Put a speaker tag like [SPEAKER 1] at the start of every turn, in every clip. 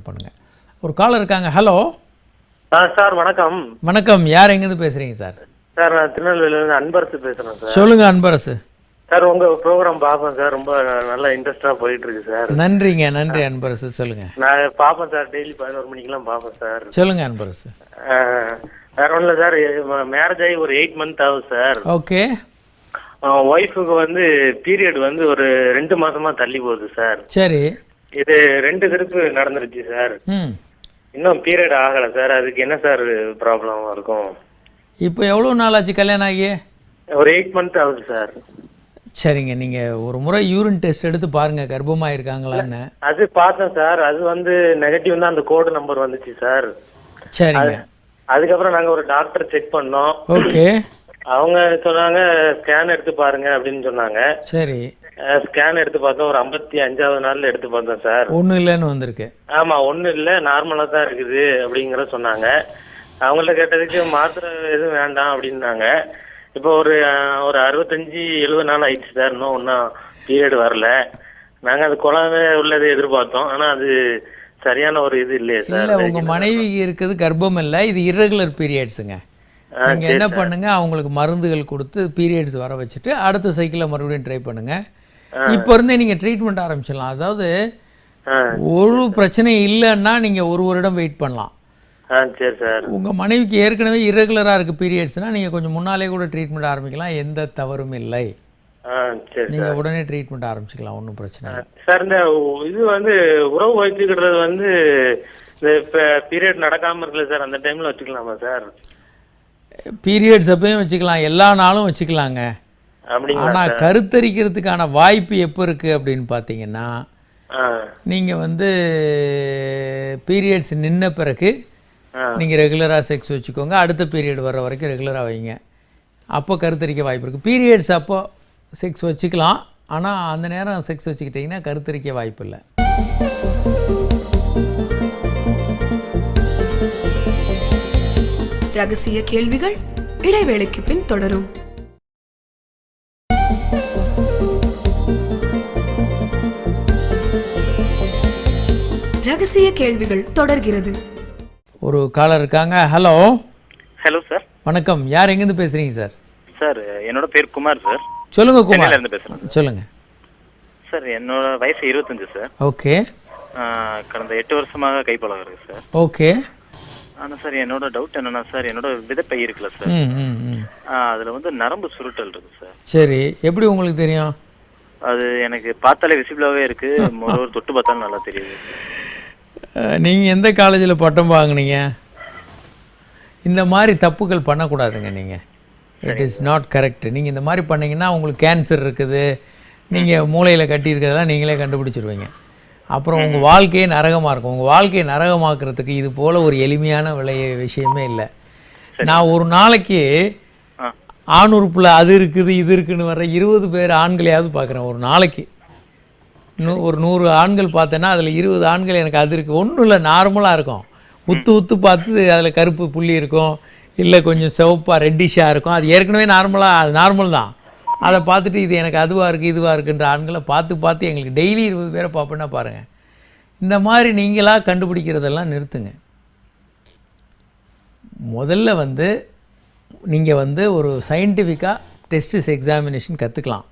[SPEAKER 1] பண்ணுங்க. ஒரு காலர் இருக்காங்க. ஹலோ
[SPEAKER 2] சார் வணக்கம்.
[SPEAKER 1] வணக்கம். யார் எங்கேருந்து பேசுறீங்க சார்?
[SPEAKER 2] சார் நான் திருநெல்வேலியிலேருந்து அன்பரசு பேசுகிறேன் சார்.
[SPEAKER 1] சொல்லுங்க அன்பரசு.
[SPEAKER 2] சார் உங்கள் ப்ரோக்ராம் பார்ப்பேன் சார், ரொம்ப நல்லா இன்ட்ரெஸ்டாக போயிட்டு இருக்கு சார்.
[SPEAKER 1] நன்றிங்க. நன்றி அன்பரசு. சொல்லுங்க.
[SPEAKER 2] நான் பார்ப்பேன் சார், டெய்லி 11 மணிக்கெல்லாம் பார்ப்பேன் சார்.
[SPEAKER 1] சொல்லுங்க அன்பரசு.
[SPEAKER 2] வேற ஒன்றும் இல்லை சார், மேரேஜ் ஆகி ஒரு 8 மந்த் ஆகுது சார்.
[SPEAKER 1] ஓகே.
[SPEAKER 2] ஒய்ஃபுக்கு வந்து பீரியட் வந்து ஒரு 2 மாசமா தள்ளி போகுது சார்.
[SPEAKER 1] சரி.
[SPEAKER 2] இது 2 திருப்பு நடந்துருச்சு சார். இன்னும் பீரியட் ஆகலை சார். அதுக்கு என்ன சார் ப்ராப்ளம் இருக்கும்?
[SPEAKER 1] இப்போ எவ்வளோ நாள் ஆச்சு கல்யாணம் ஆகி?
[SPEAKER 2] ஒரு 8 மந்த் ஆகுது சார்.
[SPEAKER 1] சரிங்க. நீங்கள் ஒரு முறை யூரின் டெஸ்ட் எடுத்து பாருங்கள் கர்ப்பமாக இருக்காங்களான்னு.
[SPEAKER 2] அது பார்த்தேன் சார், அது வந்து நெகட்டிவ் தான், அந்த கோடு நம்பர் வந்துச்சு சார்.
[SPEAKER 1] சரிங்க.
[SPEAKER 2] அதுக்கப்புறம் நாங்கள் ஒரு டாக்டர் செக் பண்ணோம்.
[SPEAKER 1] ஓகே.
[SPEAKER 2] அவங்க சொன்னாங்க ஸ்கேன் எடுத்து பாருங்க அப்படின்னு சொன்னாங்க.
[SPEAKER 1] சரி.
[SPEAKER 2] ஸ்கேன் எடுத்து பார்த்தோம், ஒரு 55வது நாள்ல எடுத்து பார்த்தோம் சார்.
[SPEAKER 1] ஒன்றும் இல்லைன்னு வந்திருக்கு.
[SPEAKER 2] ஆமாம், ஒன்றும் இல்லை, நார்மலாக தான் இருக்குது அப்படிங்கிற சொன்னாங்க. அவங்கள்ட்ட கேட்டதுக்கு மாத்திரை எதுவும் வேண்டாம் அப்படின்னாங்க. இப்போ ஒரு 65-70 நாள் ஆயிடுச்சு சார், இன்னும் பீரியட் வரல. நாங்கள் அது குழந்தை உள்ளதை எதிர்பார்த்தோம், ஆனால் அது சரியான ஒரு இது இல்லையே சார்.
[SPEAKER 1] இல்லை, உங்கள் மனைவி இருக்கிறது கர்ப்பம் இல்லை, இது இர்ரெகுலர் பீரியட்ஸுங்க. நீங்கள் என்ன பண்ணுங்க, அவங்களுக்கு மருந்துகள் கொடுத்து பீரியட்ஸ் வர வச்சுட்டு அடுத்த சைக்கிளில் மறுபடியும் ட்ரை பண்ணுங்க. இப்போ இருந்தே நீங்கள் ட்ரீட்மெண்ட் ஆரம்பிச்சிடலாம். அதாவது ஒரு பிரச்சனை இல்லைன்னா நீங்கள் 1 வருடம் வெயிட் பண்ணலாம்.
[SPEAKER 2] சரி சார்.
[SPEAKER 1] உங்கள் மனைவிக்கு ஏற்கனவே இர்ரெகுலராக இருக்குது பீரியட்ஸ்னால் நீங்கள் கொஞ்சம் முன்னாலே கூட ட்ரீட்மெண்ட் ஆரம்பிக்கலாம், எந்த தவறும் இல்லை. நீங்கள் உடனே ட்ரீட்மெண்ட் ஆரம்பிச்சிக்கலாம், ஒன்றும் பிரச்சனை இல்லை
[SPEAKER 2] சார். இந்த இது வந்து உறவு வச்சுக்கிறது வந்து இந்த பீரியட் நடக்காமல் இருக்குல்ல சார், அந்த டைமில் வச்சுக்கலாமா சார்?
[SPEAKER 1] பீரியட்ஸ் அப்பயும் வச்சுக்கலாம், எல்லா நாளும் வச்சுக்கலாங்க. ஆனால் கருத்தரிக்கிறதுக்கான வாய்ப்பு எப்போ இருக்குது அப்படின்னு பார்த்தீங்கன்னா, நீங்கள் வந்து பீரியட்ஸ் நின்ன பிறகு நீங்கள் ரெகுலராக செக்ஸ் வச்சுக்கோங்க, அடுத்த பீரியட் வர வரைக்கும் ரெகுலராக வைங்க, அப்போ கருத்தரிக்க வாய்ப்பு இருக்குது. பீரியட்ஸ் அப்போ செக்ஸ் வச்சுக்கலாம், ஆனால் அந்த நேரம் செக்ஸ் வச்சுக்கிட்டிங்கன்னா கருத்தரிக்க வாய்ப்பு இல்லை.
[SPEAKER 3] ரகசிய கேள்விகள் இடைவேளைக்கு பின் தொடரும். ரகசிய கேள்விகள் தொடர்கிறது.
[SPEAKER 1] ஒரு காலர் இருக்காங்க. ஹலோ.
[SPEAKER 4] Hello sir.
[SPEAKER 1] வணக்கம். யார் எங்கேருந்து பேசுகிறீங்க சார்?
[SPEAKER 4] சார் என்னோட பேர் குமார் சார்.
[SPEAKER 1] சொல்லுங்க குமார்.
[SPEAKER 4] சென்னையிலேருந்து பேசுகிறேன்.
[SPEAKER 1] சொல்லுங்க
[SPEAKER 4] சார். என்னோட வயசு 25 சார்.
[SPEAKER 1] ஓகே.
[SPEAKER 4] கடந்த 8 வருஷமாக கைப்பழகம் இருக்கு சார்.
[SPEAKER 1] ஓகே.
[SPEAKER 4] ஆனால் சார் என்னோட டவுட் என்னன்னா சார், என்னோட விதைப்பை இருக்குல்ல சார், அதில் வந்து நரம்பு சுருட்டல் இருக்கு சார்.
[SPEAKER 1] சரி. எப்படி உங்களுக்கு தெரியும்?
[SPEAKER 4] அது எனக்கு பார்த்தாலே விசிபிளாகவே இருக்கு, ஒரு தொட்டு பார்த்தாலும் நல்லா தெரியுது.
[SPEAKER 1] நீங்கள் எந்த காலேஜில் பட்டம் வாங்கினீங்க? இந்த மாதிரி தப்புகள் பண்ணக்கூடாதுங்க. நீங்கள் இட் இஸ் நாட் கரெக்ட். நீங்கள் இந்த மாதிரி பண்ணிங்கன்னா உங்களுக்கு கேன்சர் இருக்குது, நீங்கள் மூளையில் கட்டியிருக்கிறதெல்லாம் நீங்களே கண்டுபிடிச்சிருவீங்க. அப்புறம் உங்கள் வாழ்க்கையே நரகமாக இருக்கும். உங்கள் வாழ்க்கையை நரகமாக்குறதுக்கு இது போல் ஒரு எளிமையான விஷயமே இல்லை. நான் ஒரு நாளைக்கு ஆணுறுப்பில் அது இருக்குது இது இருக்குதுன்னு வர 20 பேர் ஆண்களையாவது பார்க்குறேன் ஒரு நாளைக்கு. ஒரு 100 ஆண்கள் பார்த்தேன்னா அதில் 20 ஆண்கள் எனக்கு அது இருக்குது. ஒன்றும் இல்லை, நார்மலாக இருக்கும். உத்து பார்த்து அதில் கருப்பு புள்ளி இருக்கும், இல்லை கொஞ்சம் சிவப்பாக ரெட்டிஷாக இருக்கும். அது ஏற்கனவே நார்மலாக, அது நார்மல் தான். அதை பார்த்துட்டு இது எனக்கு அதுவாக இருக்குது இதுவாக இருக்குன்ற ஆண்களை பார்த்து எங்களுக்கு டெய்லி 20 பேரை பார்ப்பேன்னா பாருங்கள். இந்த மாதிரி நீங்களாக கண்டுபிடிக்கிறதெல்லாம் நிறுத்துங்க. முதல்ல வந்து நீங்கள் வந்து ஒரு சயின்டிஃபிக்காக டெஸ்டிஸ் எக்ஸாமினேஷன் கற்றுக்கலாம்.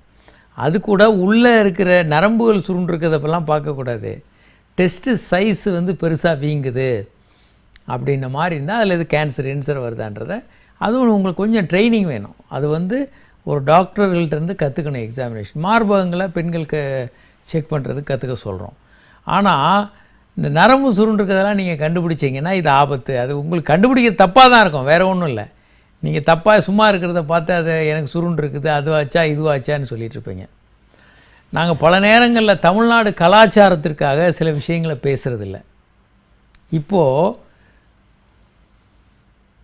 [SPEAKER 1] அது கூட உள்ளே இருக்கிற நரம்புகள் சுருண்டிருக்கிறதப்பெல்லாம் பார்க்கக்கூடாது. டெஸ்ட்டு சைஸ் வந்து பெருசாக வீங்குது அப்படின்ன மாதிரி இருந்தால் அதில் இது கேன்சர் வருதான்றதை, அதுவும் உங்களுக்கு கொஞ்சம் ட்ரைனிங் வேணும். அது வந்து ஒரு டாக்டர்கள்ட்டேருந்து கற்றுக்கணும். எக்ஸாமினேஷன் மார்பகங்களை பெண்களுக்கு செக் பண்ணுறதுக்கு கற்றுக்க சொல்கிறோம். ஆனால் இந்த நரம்பு சுருண்டிருக்கிறதெல்லாம் நீங்கள் கண்டுபிடிச்சிங்கன்னா இது ஆபத்து. அது உங்களுக்கு கண்டுபிடிக்க தப்பாக தான் இருக்கும், வேறு ஒன்றும் இல்லை. நீங்கள் தப்பாக சும்மா இருக்கிறத பார்த்து அது எனக்கு சுருண்டு இருக்குது அதுவாச்சா இதுவாச்சான்னு சொல்லிட்டு இருப்பீங்க. நாங்கள் பல நேரங்களில் தமிழ்நாடு கலாச்சாரத்திற்காக சில விஷயங்களை பேசுகிறதில்ல. இப்போது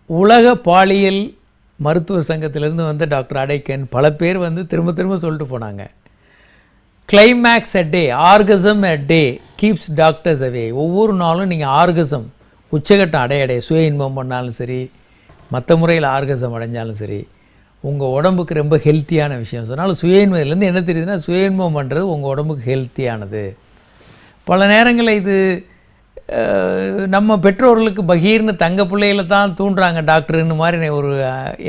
[SPEAKER 1] உலக பாலியல் மருத்துவ சங்கத்திலேருந்து வந்த டாக்டர் அடைக்கன் பல பேர் வந்து திரும்ப சொல்லிட்டு போனாங்க, கிளைமேக்ஸ் அ டே, ஆர்கசம் அ டே கீப்ஸ் டாக்டர்ஸ் அவே. ஒவ்வொரு நாளும் நீங்கள் ஆர்கசம் உச்சகட்டம் அடைய சுய இன்பம் பண்ணாலும் சரி, மற்ற முறையில் ஆர்கசம் அடைஞ்சாலும் சரி, உங்கள் உடம்புக்கு ரொம்ப ஹெல்த்தியான விஷயம். சொன்னாலும் சுய இன்பத்துலேருந்து என்ன தெரியுதுன்னா, சுய இன்பம் பண்ணுறது உங்கள் உடம்புக்கு ஹெல்த்தியானது. பல நேரங்களில் இது நம்ம பெற்றோர்களுக்கு பகீர்னு தங்க பிள்ளைகளை தான் தூண்டுறாங்க டாக்டருன்னு மாதிரி ஒரு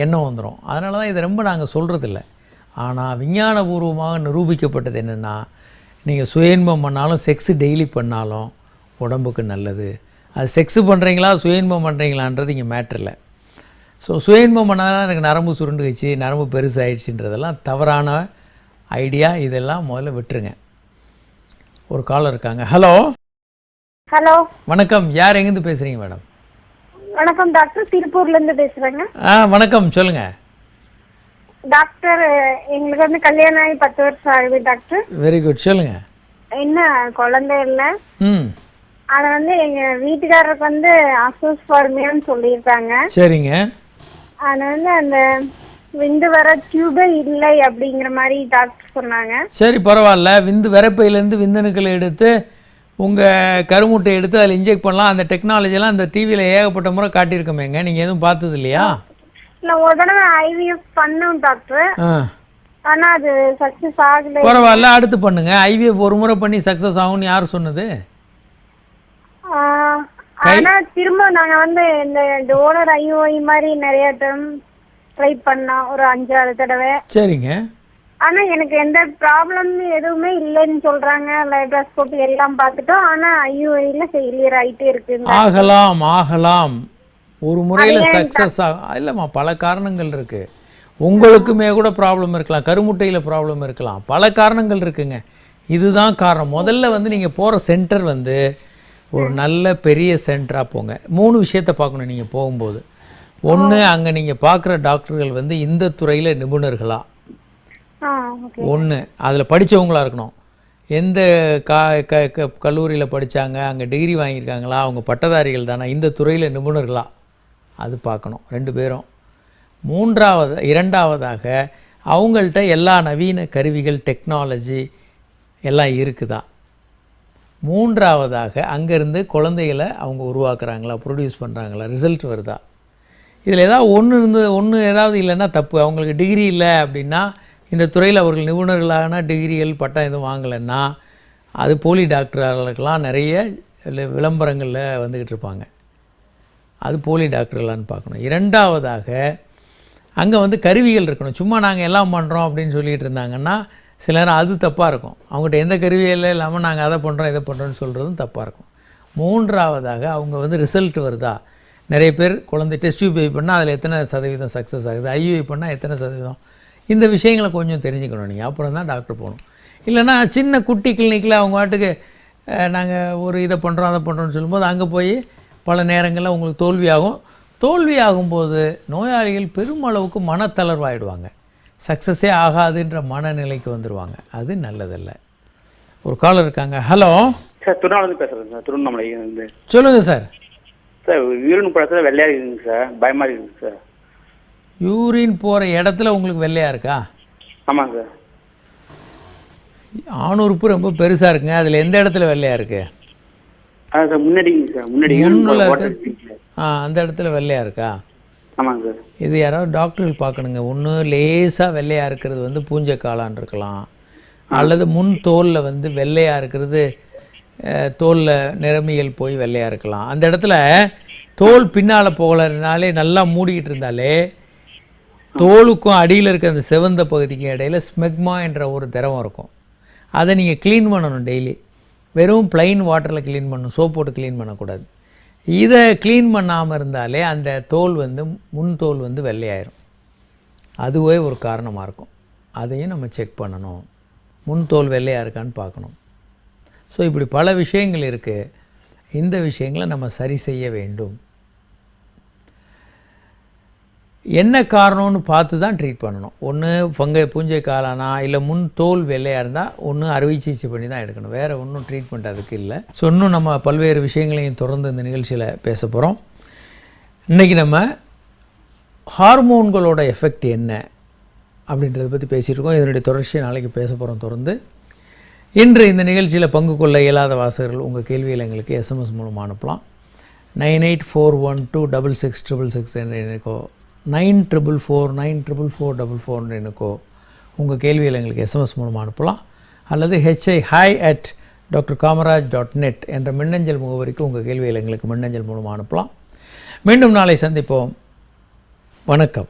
[SPEAKER 1] எண்ணம் வந்துடும். அதனால தான் இதை ரொம்ப நாங்கள் சொல்கிறதில்ல. ஆனால் விஞ்ஞானபூர்வமாக நிரூபிக்கப்பட்டது என்னென்னா, நீங்கள் சுயன்பம் பண்ணாலும் செக்ஸு டெய்லி பண்ணாலும் உடம்புக்கு நல்லது. அது செக்ஸு பண்ணுறீங்களா சுயன்பம் பண்ணுறீங்களான்றது இங்கே மேட்ரு இல்லை. ஸோ சுயன்பம் பண்ணாலும் எனக்கு நரம்பு சுருண்டுக்குச்சு, நரம்பு பெருசாகிடுச்சுன்றதெல்லாம் தவறான ஐடியா. இதெல்லாம் முதல்ல விட்டுருங்க. ஒரு காலர் இருக்காங்க. ஹலோ.
[SPEAKER 5] ஹலோ,
[SPEAKER 1] வணக்கம். யார் எங்கேருந்து பேசுகிறீங்க மேடம்?
[SPEAKER 5] வணக்கம் டாக்டர், திருப்பூர்லேருந்து பேசுகிறேங்க.
[SPEAKER 1] வணக்கம், சொல்லுங்கள்
[SPEAKER 5] டாக்டர். எங்களுக்கு வந்து கல்யாணம் ஆகி 10 வருஷம் ஆகுது டாக்டர்.
[SPEAKER 1] வெரி குட், சொல்லுங்கள்.
[SPEAKER 5] என்ன குழந்தை இல்லை.
[SPEAKER 1] ம்,
[SPEAKER 5] அதை வந்து எங்கள் வீட்டுக்காரருக்கு வந்து அசோஸ்பர்மியான்னு சொல்லியிருக்காங்க.
[SPEAKER 1] சரிங்க.
[SPEAKER 5] அது வந்து அந்த விந்து வர டியூபே இல்லை அப்படிங்கிற மாதிரி டாக்டர் சொன்னாங்க.
[SPEAKER 1] சரி, பரவாயில்ல. விரைப்பையிலேருந்து விந்தணுக்களை எடுத்து உங்கள் கருமுட்டை எடுத்து அதில் இன்ஜெக்ட் பண்ணலாம். அந்த டெக்னாலஜிலாம் அந்த டிவியில் ஏகப்பட்ட முறை காட்டியிருக்கோமேங்க. நீங்கள் எதுவும் பார்த்தது இல்லையா?
[SPEAKER 5] இல்லை, ஒரு தடவை ஐவிஎஃப் பண்ணோம் டாக்டர். ஆனால் அது சக்ஸஸ் ஆகலை.
[SPEAKER 1] பரவாயில்ல, அடுத்து பண்ணுங்க. ஐவிஎஃப் ஒரு முறை பண்ணி சக்ஸஸ் ஆகும்னு யார் சொன்னது?
[SPEAKER 5] ஆனால் திரும்ப நாங்கள் வந்து இந்த டோனர் ஐஓஐ மாதிரி நிறைய டைம் ட்ரை பண்ணோம், ஒரு 5-6 தடவை.
[SPEAKER 1] சரிங்க.
[SPEAKER 5] ஆனா எனக்கு எந்த ப்ராப்ளம் எதுவுமே இல்லைன்னு சொல்றாங்க. லைப்ராஸ்கோபி எல்லாம் பார்த்துட்டோம். ஆனா ஐயூஐல ஃபெயிலியர் ஆயிட்டே இருக்கு.
[SPEAKER 1] ஆகலாம் ஒரு முறையில் சக்ஸஸ் இல்லைம்மா. பல காரணங்கள் இருக்கு. உங்களுக்குமே கூட ப்ராப்ளம் இருக்கலாம், கருமுட்டையில் ப்ராப்ளம் இருக்கலாம், பல காரணங்கள் இருக்குங்க. இதுதான் காரணம். முதல்ல வந்து நீங்கள் போகிற சென்டர் வந்து ஒரு நல்ல பெரிய சென்டராக போங்க. 3 விஷயத்தை பார்க்கணும் நீங்கள் போகும்போது. ஒன்று, அங்கே நீங்கள் பார்க்குற டாக்டர்கள் வந்து இந்த துறையில் நிபுணர்களா, ஒன்று அதில் படித்தவங்களா இருக்கணும். எந்த கல்லூரியில் படித்தாங்க, அங்கே டிகிரி வாங்கியிருக்காங்களா, அவங்க பட்டதாரிகள் தானே, இந்த துறையில் நிபுணர்களா, அது பார்க்கணும் 2 பேரும். இரண்டாவதாக அவங்கள்ட்ட எல்லா நவீன கருவிகள் டெக்னாலஜி எல்லாம் இருக்குதா. மூன்றாவதாக அங்கேருந்து குழந்தைகளை அவங்க உருவாக்குறாங்களா, ப்ரொடியூஸ் பண்ணுறாங்களா, ரிசல்ட் வருதா. இதில் ஏதாவது ஒன்று ஏதாவது இல்லைன்னா தப்பு. அவங்களுக்கு டிகிரி இல்லை அப்படின்னா, இந்த துறையில் அவர்கள் நிபுணர்களான டிகிரிகள் பட்டம் எதுவும் வாங்கலைன்னா, அது போலி டாக்டர்களுக்கெல்லாம் நிறைய விளம்பரங்களில் வந்துக்கிட்டு இருப்பாங்க. அது போலி டாக்டர்களான்னு பார்க்கணும். இரண்டாவதாக அங்கே வந்து கருவிகள் இருக்கணும். சும்மா நாங்கள் எல்லாம் பண்ணுறோம் அப்படின்னு சொல்லிகிட்டு இருந்தாங்கன்னா சில நேரம் அது தப்பாக இருக்கும். அவங்ககிட்ட எந்த கருவியில் இல்லாமல் நாங்கள் அதை பண்ணுறோம் இதை பண்ணுறோன்னு சொல்கிறதும் தப்பாக இருக்கும். மூன்றாவதாக அவங்க வந்து ரிசல்ட் வருதா. நிறைய பேர் குழந்தை டெஸ்ட் டியூப் பண்ணால் அதில் எத்தனை சதவீதம் சக்ஸஸ் ஆகுது, ஐயூஐ பண்ணால் எத்தனை சதவீதம், இந்த விஷயங்களை கொஞ்சம் தெரிஞ்சுக்கணும் நீங்கள். அப்புறம் தான் டாக்டர் போகணும். இல்லைனா சின்ன குட்டி கிளினிக்கில் அவங்க வாட்டுக்கு நாங்கள் ஒரு இதை பண்ணுறோம் அதை பண்ணுறோன்னு சொல்லும்போது அங்கே போய் பல நேரங்களில் உங்களுக்கு தோல்வி ஆகும்போது நோயாளிகள் பெருமளவுக்கு மனத்தளர்வாயிடுவாங்க. சக்ஸஸே ஆகாதுன்ற மனநிலைக்கு வந்துடுவாங்க. அது நல்லதில்ல. ஒரு காலர் இருக்காங்க. ஹலோ
[SPEAKER 6] சார், திருவண்ணாமலை பேசுகிறேன் சார். திருவண்ணாமலை வந்து
[SPEAKER 1] சொல்லுங்கள் சார்.
[SPEAKER 6] சார், யூரின் படத்தில் வெள்ளையாக இருக்குங்க சார், பயமாக இருக்குங்க சார்.
[SPEAKER 1] யூரின் போகிற இடத்துல உங்களுக்கு வெள்ளையாக இருக்கா?
[SPEAKER 6] ஆமாங்க சார்.
[SPEAKER 1] ஆணுறுப்பு ரொம்ப பெருசாக இருக்குங்க. அதில் எந்த இடத்துல வெள்ளையாக இருக்குது?
[SPEAKER 6] அதான் சார், முன்னாடிங்க சார், முன்னாடி
[SPEAKER 1] அந்த இடத்துல வெள்ளையாக இருக்கா?
[SPEAKER 6] ஆமாங்க சார்.
[SPEAKER 1] இது யாராவது டாக்டர்கள் பார்க்கணுங்க. ஒன்று லேசாக வெள்ளையாக இருக்கிறது வந்து பூஞ்சைக்காளான் இருக்கலாம், அல்லது முன் தோலில் வந்து வெள்ளையாக இருக்கிறது தோலில் நிறமியல் போய் வெள்ளையாக இருக்கலாம். அந்த இடத்துல தோல் பின்னால் போகலனாலே நல்லா மூடிக்கிட்டு இருந்தாலே தோலுக்கும் அடியில் இருக்க அந்த செவந்த பகுதிக்கும் இடையில ஸ்மெக்மா என்ற ஒரு திரவம் இருக்கும். அதை நீங்கள் க்ளீன் பண்ணணும் டெய்லி. வெறும் ப்ளைன் வாட்டரில் க்ளீன் பண்ணணும், சோப் போட்டு க்ளீன் பண்ணக்கூடாது. இதை க்ளீன் பண்ணாமல் இருந்தாலே அந்த தோல் வந்து முன் தோல் வந்து வெள்ளையாயிரும். அதுவே ஒரு காரணமாக இருக்கும். அதையும் நம்ம செக் பண்ணணும். முன் தோல் வெள்ளையாக இருக்கான்னு பார்க்கணும். ஸோ இப்படி பல விஷயங்கள் இருக்குது. இந்த விஷயங்களை நம்ம சரி செய்ய வேண்டும். என்ன காரணம்னு பார்த்து தான் ட்ரீட் பண்ணணும். ஒன்று பூஞ்சை காளானா இல்லை முன் தோல் வெள்ளையாக இருந்தால் ஒன்று அறுவை சிகிச்சை பண்ணி தான் எடுக்கணும். வேறு ஒன்றும் ட்ரீட்மெண்ட் அதுக்கு இல்லை. ஸோ இன்னும் நம்ம பல்வேறு விஷயங்களையும் தொடர்ந்து இந்த நிகழ்ச்சியில் பேச போகிறோம். இன்றைக்கி நம்ம ஹார்மோன்களோட எஃபெக்ட் என்ன அப்படின்றத பற்றி பேசிகிட்டு இருக்கோம். இதனுடைய தொடர்ச்சியை நாளைக்கு பேச போகிறோம் தொடர்ந்து. இன்று இந்த நிகழ்ச்சியில் பங்கு கொள்ள இயலாத வாசகர்கள் உங்கள் கேள்வியில் எங்களுக்கு எஸ்எம்எஸ் மூலமாக அனுப்பலாம். 9841266666 என்ற எண்ணுக்கோ 9444944444 எண்ணுக்கோ உங்கள் கேள்வியில் எங்களுக்கு எஸ்எம்எஸ் மூலமாக அனுப்பலாம். அல்லது hi@drnagaraj drkamaraj.net என்ற மின்னஞ்சல் முகவரிக்கு உங்கள் கேள்விகளை எங்களுக்கு மின்னஞ்சல் மூலமாக அனுப்பலாம். மீண்டும் நாளை சந்திப்போம். வணக்கம்.